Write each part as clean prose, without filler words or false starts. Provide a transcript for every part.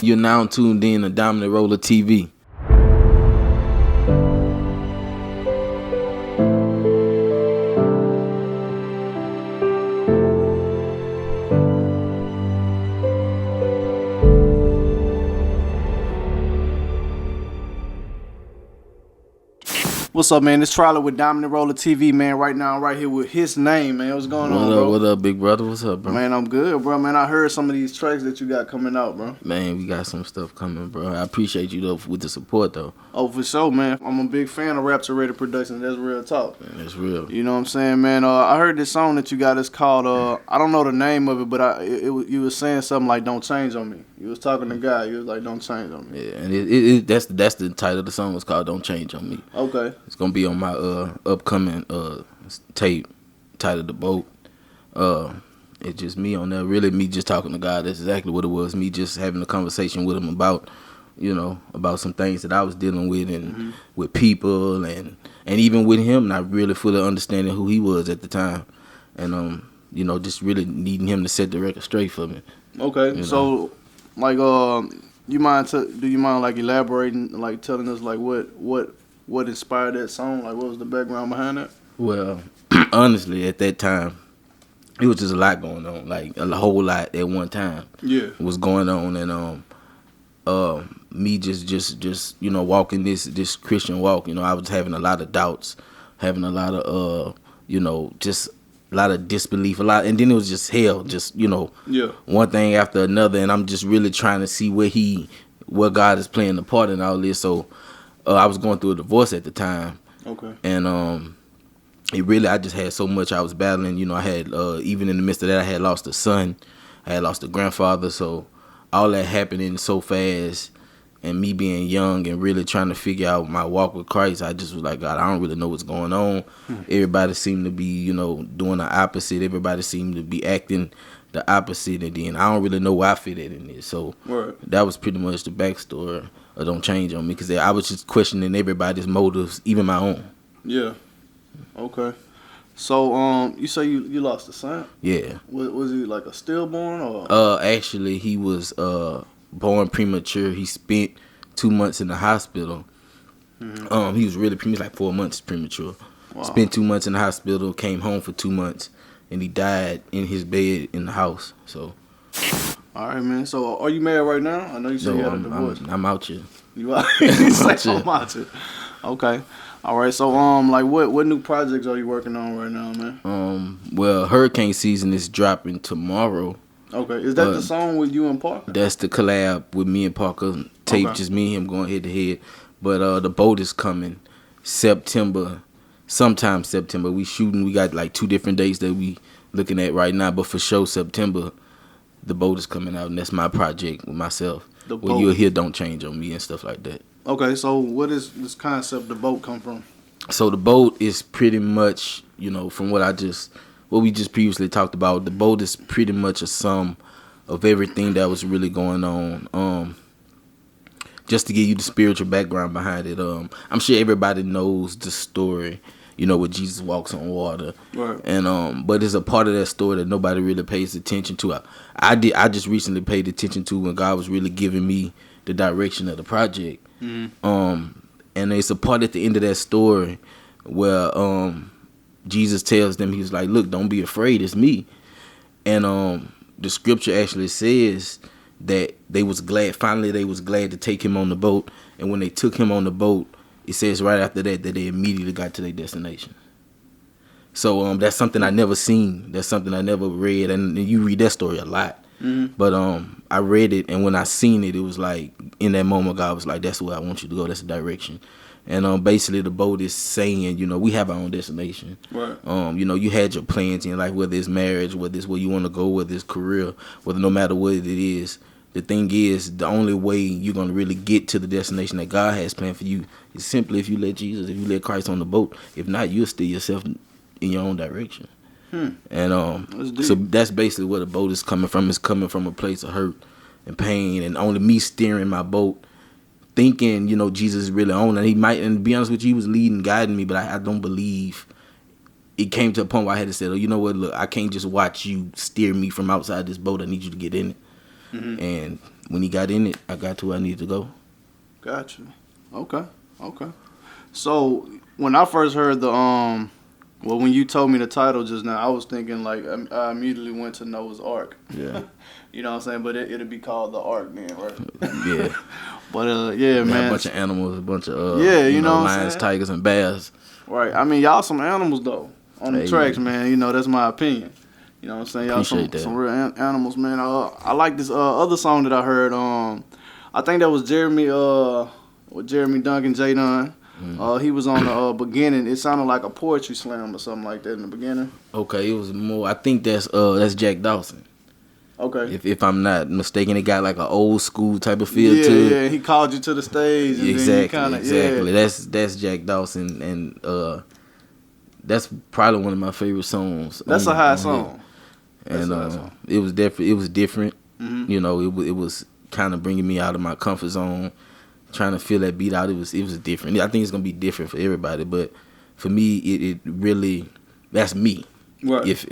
You're now tuned in to Dominant Roller TV. What's up, man? It's Rolla with Dominant Roller TV, man. Right now, I'm right here with HisName, man. What's going on, bro? What up, big brother? What's up, bro? Man, I'm good, bro. Man, I heard some of these tracks that you got coming out, bro. Man, we got some stuff coming, bro. I appreciate you, though, with the support, though. Oh, for sure, man. I'm a big fan of Rapture Rated Productions. That's real talk. Man, that's real. You know what I'm saying, man? I heard this song that you got. It's called, I don't know the name of it, but you was saying something like, "Don't Change on Me." You was talking to God. You was like, "Don't change on me." Yeah, and that's the title of the song. It's called "Don't Change on Me." Okay. It's gonna be on my upcoming tape titled "The Boat." It's just me on there. Really, me just talking to God. That's exactly what it was. Me just having a conversation with him about, about some things that I was dealing with and with people and even with him, not really fully understanding who he was at the time, and just really needing him to set the record straight for me. Okay, so like do you mind like elaborating, like telling us like what inspired that song? Like what was the background behind that? Well, honestly, at that time, it was just a lot going on, like a whole lot at one time. Yeah, was going on, and me just walking this Christian walk. I was having a lot of doubts, having a lot of just a lot of disbelief, and then it was just hell, one thing after another, and I'm just really trying to see where God is playing the part in all this. So I was going through a divorce at the time. Okay, and I just had so much I was battling. I had even in the midst of that, I had lost a son, I had lost a grandfather, so all that happening so fast. And me being young and really trying to figure out my walk with Christ, I just was like, God, I don't really know what's going on. Everybody seemed to be, doing the opposite. Everybody seemed to be acting the opposite. And then I don't really know where I fit in this. So that was pretty much the backstory of Don't Change on Me, because I was just questioning everybody's motives, even my own. Yeah. Okay. So you say you lost a son? Yeah. Was he like a stillborn or? Actually, he was born premature. He spent 2 months in the hospital. He was really premature, like 4 months premature. Wow. Spent 2 months in the hospital, came home for 2 months, and he died in his bed in the house. So. All right, man. So are you married right now? I know you said you had a divorce. I'm out here. You out? I'm out here. Okay. All right. So like what new projects are you working on right now, man? Well, hurricane season is dropping tomorrow. Okay, is that the song with you and Parker? That's the collab with me and Parker. Tape, just me and him going head to head. But the boat is coming sometime September. We got like 2 different dates that we looking at right now. But for sure, September, the boat is coming out, and that's my project with myself. Where you'll hear Don't Change on Me and stuff like that. Okay, so what is this concept, the boat, come from? So the boat is pretty much, from what we just previously talked about, the boat is pretty much a sum of everything that was really going on. Just to give you the spiritual background behind it, I'm sure everybody knows the story, where Jesus walks on water. Right. And but it's a part of that story that nobody really pays attention to. I just recently paid attention to when God was really giving me the direction of the project. And it's a part at the end of that story where Jesus tells them, he's like, look, don't be afraid, it's me. And the scripture actually says that they was glad to take him on the boat. And when they took him on the boat, it says right after that they immediately got to their destination. So that's something I never seen. That's something I never read. And you read that story a lot. But I read it, and when I seen it, it was like, in that moment, God was like, that's where I want you to go. That's the direction. And basically the boat is saying, we have our own destination. Right. You had your plans in life, whether it's marriage, whether it's where you want to go, whether it's career, whether no matter what it is. The thing is, the only way you're going to really get to the destination that God has planned for you is simply if you let Christ on the boat. If not, you'll steer yourself in your own direction. And so that's basically where the boat is coming from. It's coming from a place of hurt and pain, and only me steering my boat, thinking, Jesus is really on. And he might, and to be honest with you, he was leading, guiding me, but I don't believe. It came to a point where I had to say, you know what, look, I can't just watch you steer me from outside this boat. I need you to get in it. And when he got in it, I got to where I needed to go. Gotcha. Okay. So when I first heard when you told me the title just now, I was thinking like I immediately went to Noah's Ark. Yeah. You know what I'm saying? But it'd be called the Ark then, right? Yeah. But yeah, man. A bunch of animals, a bunch of you know lions, tigers, and bears. Right. I mean, y'all some animals though on the Hey. tracks, man. You know, that's my opinion. You know what I'm saying? Y'all Appreciate some real animals, man. I like this other song that I heard. I think that was Jeremy Duncan, J-Dunn. He was on the beginning. It sounded like a poetry slam or something like that in the beginning. Okay, it was more. I think that's Jack Dawson. Okay. If I'm not mistaken, it got like an old school type of feel to it. Yeah, he called you to the stage. And Exactly. Yeah. That's Jack Dawson, and that's probably one of my favorite songs. That's a high song. And it was different. Mm-hmm. You know, it was kind of bringing me out of my comfort zone, trying to feel that beat out. It was different. I think it's gonna be different for everybody, but for me, it really, that's me. Right. If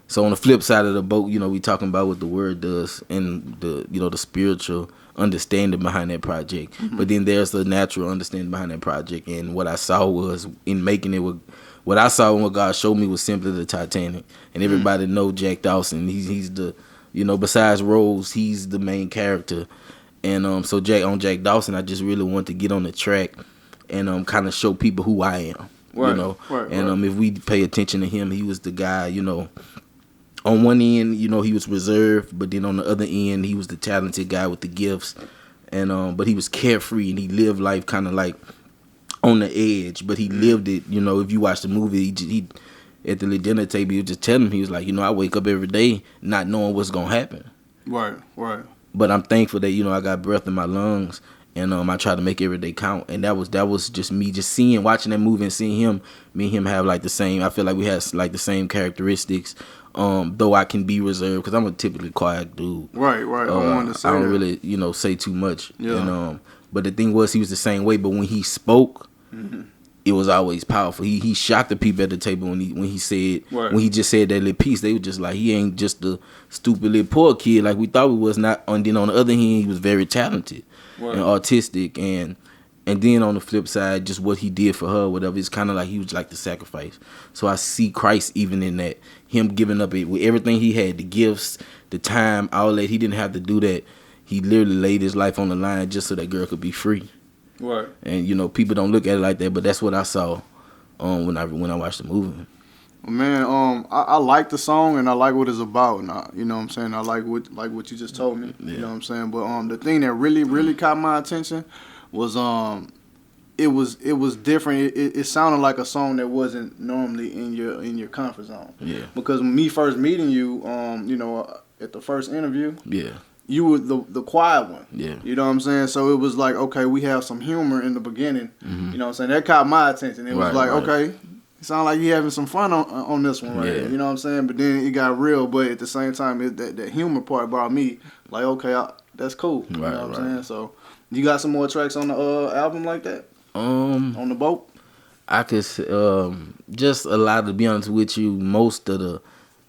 so on the flip side of the boat, you know, we talking about what the word does and the spiritual understanding behind that project. Mm-hmm. But then there's the natural understanding behind that project. And what I saw was in making it, what I saw and what God showed me was simply the Titanic. And everybody know Jack Dawson. He's the, besides Rose, he's the main character. And so Jack Dawson, I just really want to get on the track and kind of show people who I am. Right, right. If we pay attention to him, he was the guy, on one end, he was reserved, but then on the other end, he was the talented guy with the gifts. And but he was carefree and he lived life kind of like on the edge, but he lived it. If you watch the movie, he at the dinner table, he was just telling him, he was like, I wake up every day not knowing what's gonna happen. Right. But I'm thankful that I got breath in my lungs, and I try to make every day count. And that was just me, just watching that movie and seeing him, me and him have like the same. I feel like we have like the same characteristics. Though I can be reserved because I'm a typically quiet dude. Right. I don't really, say too much. Yeah. And, but the thing was, he was the same way. But when he spoke, it was always powerful. He shocked the people at the table when he said when he just said that little piece. They were just like, he ain't just a stupid little poor kid like we thought he was. Not. And then on the other hand, he was very talented and artistic and then on the flip side, just what he did for her, whatever, it's kind of like he was like the sacrifice. So I see Christ even in that. Him giving up with everything he had, the gifts, the time, all that. He didn't have to do that. He literally laid his life on the line just so that girl could be free. Right. And, people don't look at it like that, but that's what I saw when I watched the movie. Man, I like the song and I like what it's about. And you know what I'm saying? I like what you just told me. Yeah. You know what I'm saying? But the thing that really caught my attention was it was different. It sounded like a song that wasn't normally in your comfort zone. Yeah. Because me first meeting you, at the first interview. Yeah. You were the quiet one. Yeah. You know what I'm saying? So it was like, okay, we have some humor in the beginning. Mm-hmm. You know what I'm saying? That caught my attention. It was like, right. Okay, it sounded like you having some fun on this one right here. You know what I'm saying? But then it got real. But at the same time, that humor part brought me like, okay, that's cool. You know what I'm saying? So you got some more tracks on the album like that? On the boat? I could just a lot, to be honest with you, most of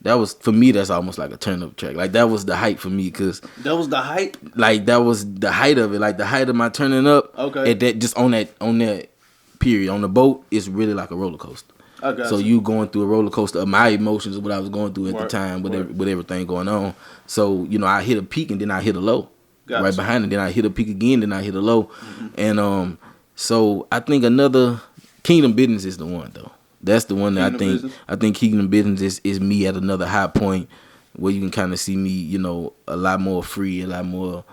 that was, for me, that's almost like a turn-up track. Like, that was the hype for me, because... That was the hype? Like, that was the height of it. Like, the height of my turning up. Okay. At that, just on that period. On the boat, it's really like a roller coaster. I got so you going through a roller coaster of my emotions, of what I was going through at the time with everything going on. So, I hit a peak, and then I hit a low. Gotcha. Right behind it. Then I hit a peak again, then I hit a low. Mm-hmm. And so I think another... Kingdom Business is the one, though. That's the one that I think Kingdom Business is me at another high point where you can kind of see me, a lot more free, a lot more,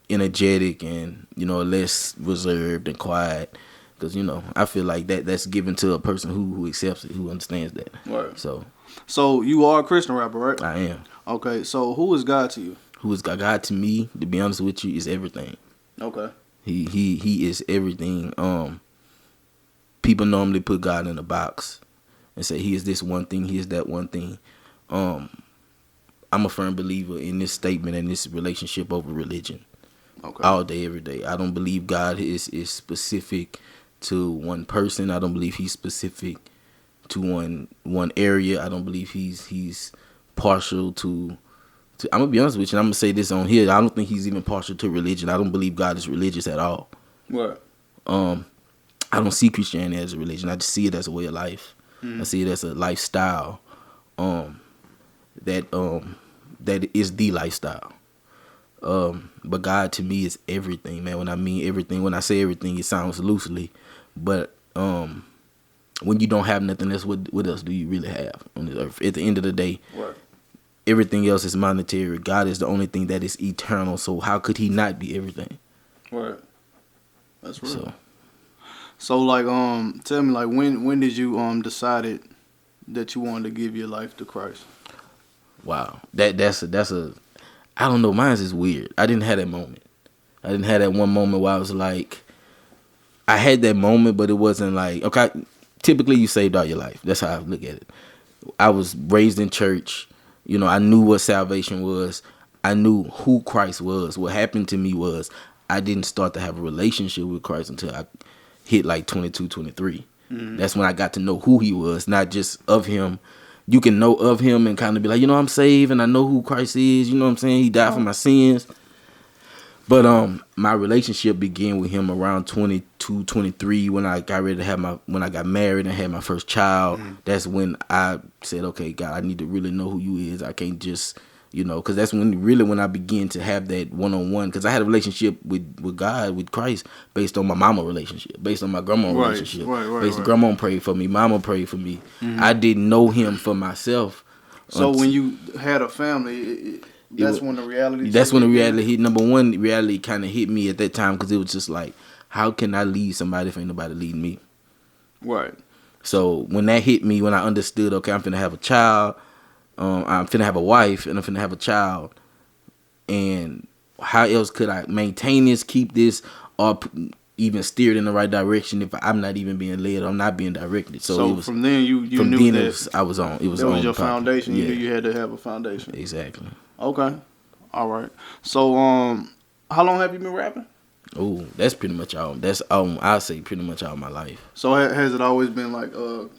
energetic and, less reserved and quiet. Because, I feel like that's given to a person who accepts it, who understands that. Right. So you are a Christian rapper, right? I am. Okay, so who is God to you? Who is God? God to me, to be honest with you, is everything. Okay. He is everything. People normally put God in a box and say he is this one thing, he is that one thing. I'm a firm believer in this statement and this relationship over religion. Okay. All day, every day. I don't believe God is specific to one person. I don't believe he's specific to one area. I don't believe he's partial to I'm gonna be honest with you. And I'm gonna say this on here. I don't think he's even partial to religion. I don't believe God is religious at all. What? I don't see Christianity as a religion. I just see it as a way of life. I see it as a lifestyle. That is the lifestyle. But God to me is everything, man. When I mean everything, when I say everything, it sounds loosely. But when you don't have nothing else, what else do you really have on this earth? At the end of the day, what? Everything else is monetary. God is the only thing that is eternal. So how could he not be everything? Right. That's real. So like, tell me, like, when did you decided that you wanted to give your life to Christ? Wow, that's a I don't know. Mine's is weird. I didn't have that moment. I didn't have that one moment where I was like, I had that moment, but it wasn't like, okay. Typically, you saved all your life. That's how I look at it. I was raised in church. You know, I knew what salvation was. I knew who Christ was. What happened to me was I didn't start to have a relationship with Christ until I hit like 22, 23. That's when I got to know who he was, not just of him. You can know of him and kind of be like, you know, I'm saved and I know who Christ is. You know what I'm saying? He died for my sins. But my relationship began with him around 22, 23 when I got ready to have when I got married and had my first child. That's when I said, okay, God, I need to really know who you is. I can't just, you know, because that's when I began to have that one-on-one. Because I had a relationship with God, with Christ, based on my mama relationship, based on my grandma relationship. Based on grandma prayed for me, mama prayed for me. I didn't know him for myself. So when you had a family, when the reality. That's when the reality hit. Number one, reality kind of hit me at that time because it was just like, how can I lead somebody if ain't nobody leading me? Right. So when that hit me, when I understood, okay, I'm finna have a child, I'm finna have a wife, and I'm finna have a child, and how else could I maintain this, keep this, or even steer it in the right direction if I'm not even being led, or I'm not being directed? So it was, from then you knew that I was on. It was that on was your foundation. Yeah. You knew you had to have a foundation. Exactly. Okay. All right. So how long have you been rapping? Oh, that's pretty much all. That's I say pretty much all my life. So has it always been like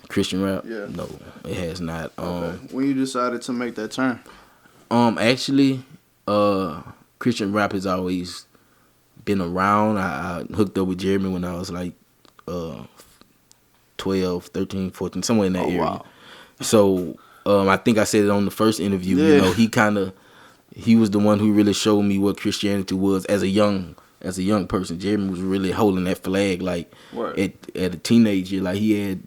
Christian rap? Yeah. No, it has not. Okay. When you decided to make that turn? Actually, Christian rap has always been around. I hooked up with Jeremy when I was like 12, 13, 14, somewhere in that area. Wow. So I think I said it on the first interview. Yeah. You know, he was the one who really showed me what Christianity was as a young person. Jeremy was really holding that flag like at a teenage year. Like he had,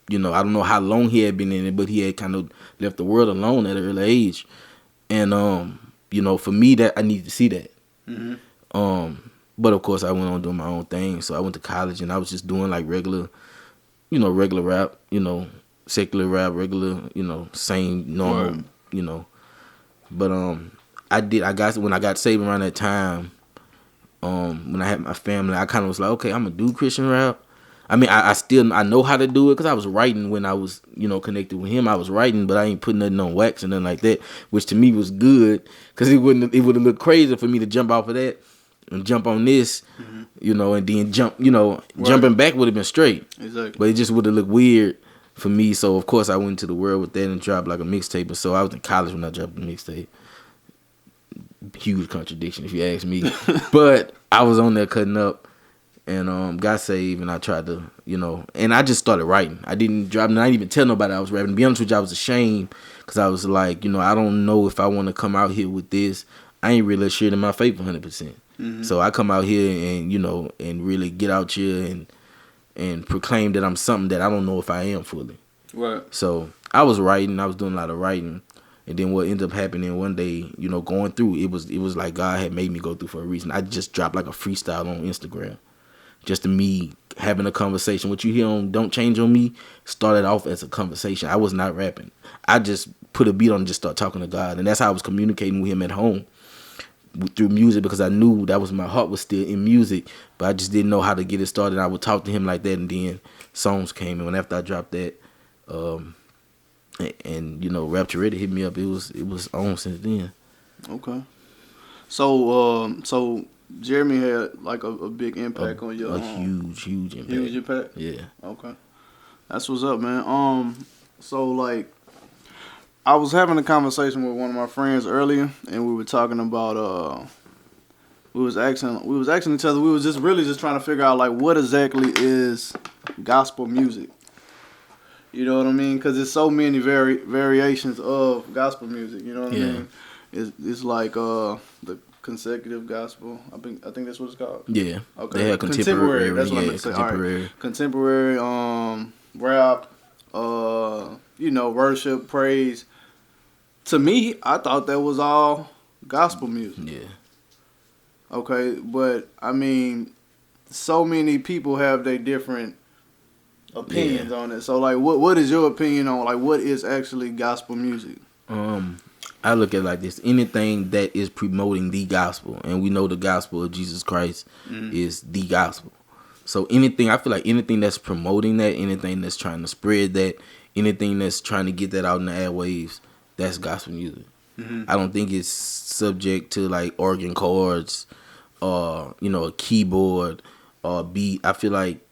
you know, I don't know how long he had been in it, but he had kind of left the world alone at an early age. And you know, for me, that I needed to see that. But of course, I went on doing my own thing. So I went to college and I was just doing like regular rap, you know, secular rap, regular, you know, same normal, you know. But when I got saved around that time, when I had my family, I kind of was like, okay, I'm gonna do Christian rap. I mean, I know how to do it because I was writing when I was, you know, connected with him. I was writing, but I ain't putting nothing on wax or nothing like that, which to me was good because it would have looked crazy for me to jump off of that and jump on this, you know, and then jump, you know, jumping back would have been straight. Exactly. But it just would have looked weird for me. So of course I went into the world with that and dropped like a mixtape. And so I was in college when I dropped the mixtape. Huge contradiction if you ask me. But I was on there cutting up and got saved and I tried to, you know, and I just started writing. I didn't even tell nobody I was rapping. To be honest with you, I was ashamed because I was like, you know, I don't know if I want to come out here with this. I ain't really sure in my faith 100%. So I come out here and, you know, and really get out here and proclaim that I'm something that I don't know if I am fully. Right. So I was writing. I was doing a lot of writing. And then what ended up happening one day, you know, going through, it was like God had made me go through for a reason. I just dropped like a freestyle on Instagram. Just to me having a conversation. What you hear on Don't Change on Me started off as a conversation. I was not rapping. I just put a beat on and just start talking to God. And that's how I was communicating with him at home through music because I knew that was my heart was still in music. But I just didn't know how to get it started. I would talk to him like that and then songs came. And after I dropped that, and you know, Rapture Ready hit me up. It was on since then. Okay. So Jeremy had like a big impact on your huge impact. Huge impact. Yeah. Okay. That's what's up, man. So like, I was having a conversation with one of my friends earlier, and we were talking about we was asking each other. We was just really just trying to figure out like what exactly is gospel music. You know what I mean? Because there's so many variations of gospel music. You know what I mean? It's like the consecutive gospel. I think that's what it's called. Yeah. Okay. They have contemporary. That's what I meant to say. Contemporary. Right. Contemporary. Rap. Worship, praise. To me, I thought that was all gospel music. Yeah. Okay, but I mean, so many people have their different opinions on it. So, like, what is your opinion on like what is actually gospel music? I look at it like this: anything that is promoting the gospel, and we know the gospel of Jesus Christ is the gospel. So I feel like anything that's promoting that, anything that's trying to spread that, anything that's trying to get that out in the airwaves, that's gospel music. I don't think it's subject to like organ chords or a keyboard or beat. I feel like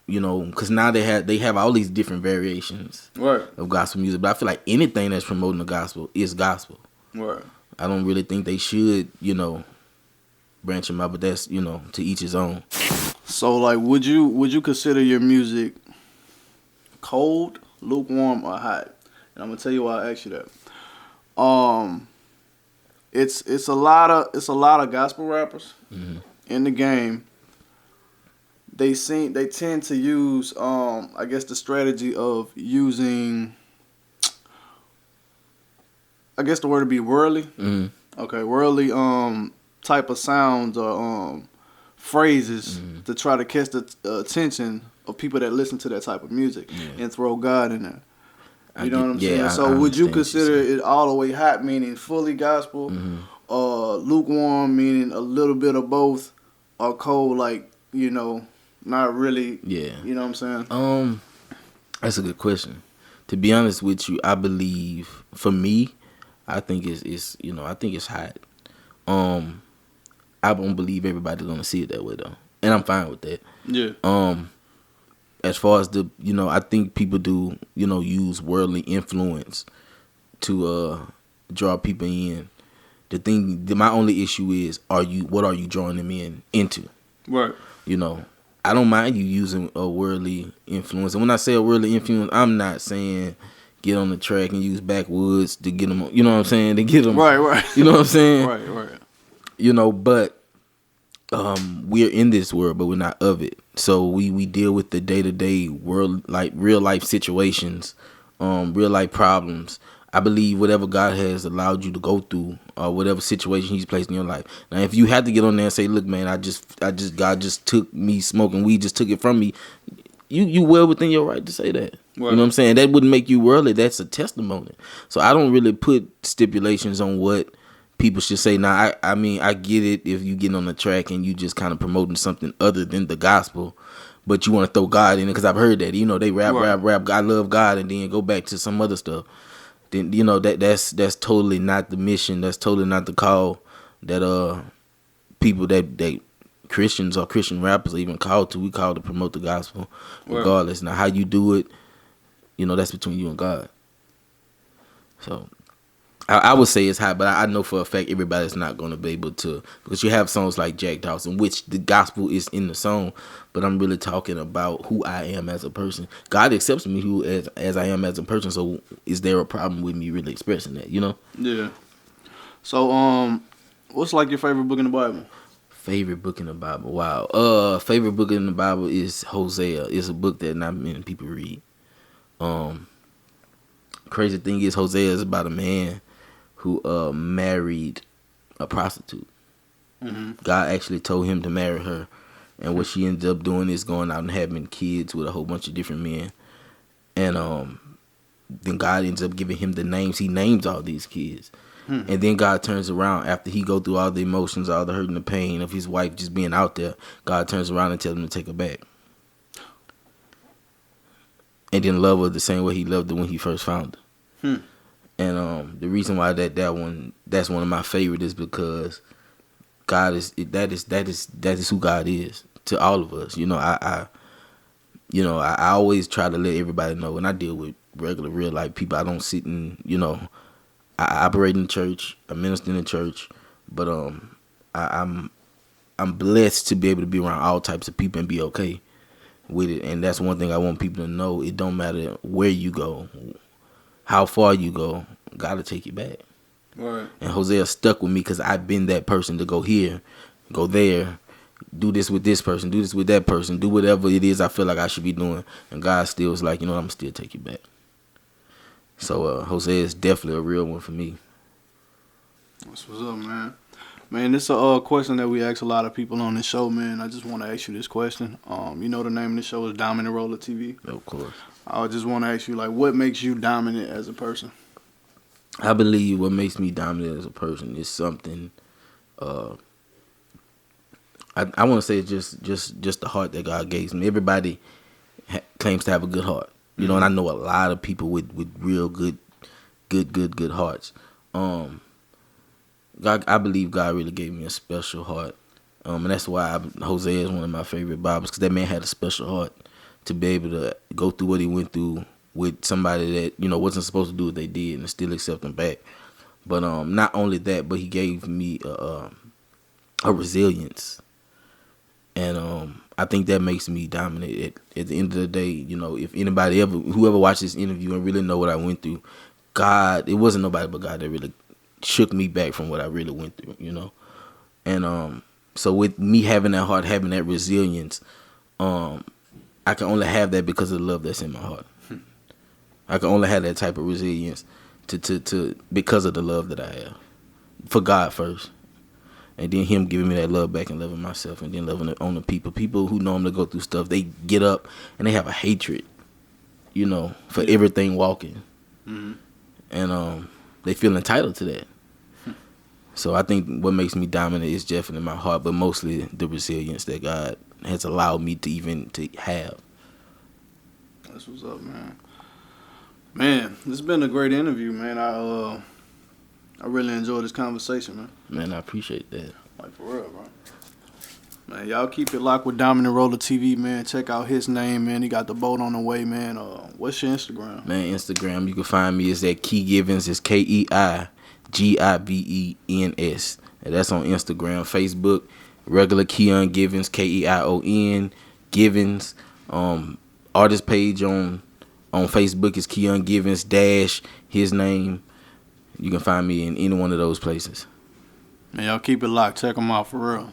because now they have all these different variations of gospel music, but I feel like anything that's promoting the gospel is gospel. Right. I don't really think they should branch them out, but that's to each his own. So like, would you consider your music cold, lukewarm, or hot? And I'm gonna tell you why I asked you that. It's a lot of gospel rappers in the game. They tend to use I guess the strategy of using, I guess the word would be worldly. Okay, worldly type of sounds or phrases to try to catch the attention of people that listen to that type of music and throw God in there. You know what I'm saying? So would you consider it all the way hot, meaning fully gospel, lukewarm, meaning a little bit of both, or cold, like, not really? Yeah. You know what I'm saying? That's a good question. To be honest with you, I believe, for me, I think it's I think it's hot. I don't believe everybody's gonna see it that way though, and I'm fine with that. Yeah. As far as I think people do, use worldly influence to draw people in. My only issue is, what are you drawing them into? Right. I don't mind you using a worldly influence, and when I say a worldly influence, I'm not saying get on the track and use backwoods to get them. You know what I'm saying? To get them. Right. You know what I'm saying? Right. But we're in this world, but we're not of it. So we deal with the day-to-day world, like real life situations, real life problems. I believe whatever God has allowed you to go through, or whatever situation He's placed in your life. Now, if you had to get on there and say, "Look, man, God just took me smoking weed, just took it from me," you well within your right to say that. Right. You know what I'm saying? That wouldn't make you worldly. That's a testimony. So I don't really put stipulations on what people should say. Now, I mean, I get it if you get on the track and you just kind of promoting something other than the gospel, but you want to throw God in it, because I've heard that. They rap, I love God, and then go back to some other stuff. Then that's totally not the mission. That's totally not the call that people that Christians or Christian rappers are even called to. We call to promote the gospel, regardless. Now, how you do it, that's between you and God. So I would say it's high, but I know for a fact everybody's not going to be able to, because you have songs like Jack Dawson, which the gospel is in the song, but I'm really talking about who I am as a person. God accepts me as I am as a person, so is there a problem with me really expressing that, Yeah. So, what's like your favorite book in the Bible? Favorite book in the Bible? Wow. Favorite book in the Bible is Hosea. It's a book that not many people read. Crazy thing is, Hosea is about a man who married a prostitute. God actually told him to marry her, and what she ended up doing is going out and having kids with a whole bunch of different men. And then God ends up giving him the names. He names all these kids. And then God turns around after he go through all the emotions, all the hurt and the pain of his wife just being out there. God turns around and tells him to take her back, and then love her the same way he loved her when he first found her. And the reason why that's one of my favorite is because God that is who God is to all of us. I always try to let everybody know, and I deal with regular real life people. I don't sit in, I operate in the church, I minister in the church, but I'm blessed to be able to be around all types of people and be okay with it. And that's one thing I want people to know. It don't matter where you go, how far you go, God will take you back. Right. And Hosea stuck with me because I've been that person to go here, go there, do this with this person, do this with that person, do whatever it is I feel like I should be doing. And God still was like, I'm going to still take you back. So Hosea is definitely a real one for me. That's what's up, man. Man, this is a question that we ask a lot of people on this show, man. I just want to ask you this question. The name of the show is Dominant Rolla TV. Of course. I just want to ask you, like, what makes you dominant as a person? I believe what makes me dominant as a person is something. I want to say just the heart that God gave me. Everybody claims to have a good heart, and I know a lot of people with real good hearts. I believe God really gave me a special heart, and that's why Hosea is one of my favorite Bibles, because that man had a special heart to be able to go through what he went through with somebody that wasn't supposed to do what they did and still accept them back. But not only that, but he gave me a resilience, and I think that makes me dominant. At the end of the day, if whoever watched this interview and really know what I went through, God, it wasn't nobody but God that really shook me back from what I really went through, And so with me having that heart, having that resilience, I can only have that because of the love that's in my heart. I can only have that type of resilience to because of the love that I have for God first, and then Him giving me that love back and loving myself, and then loving on the people. People who normally go through stuff, they get up and they have a hatred, for everything walking, and they feel entitled to that. So I think what makes me dominant is definitely my heart, but mostly the resilience that God has allowed me to have. That's what's up, man. Man, this has been a great interview, man. I really enjoyed this conversation, man. Man, I appreciate that. Like, for real, bro. Man, y'all keep it locked with Dominant Rolla TV, man. Check out HisName, man. He got the boat on the way, man. What's your Instagram? Man, Instagram, you can find me is at Key Givens. It's KeiGivens. And that's on Instagram. Facebook, regular Keon Givens, Keion Givens. Artist page on Facebook is Keon Givens HisName. You can find me in any one of those places. Man, y'all keep it locked. Check them out for real.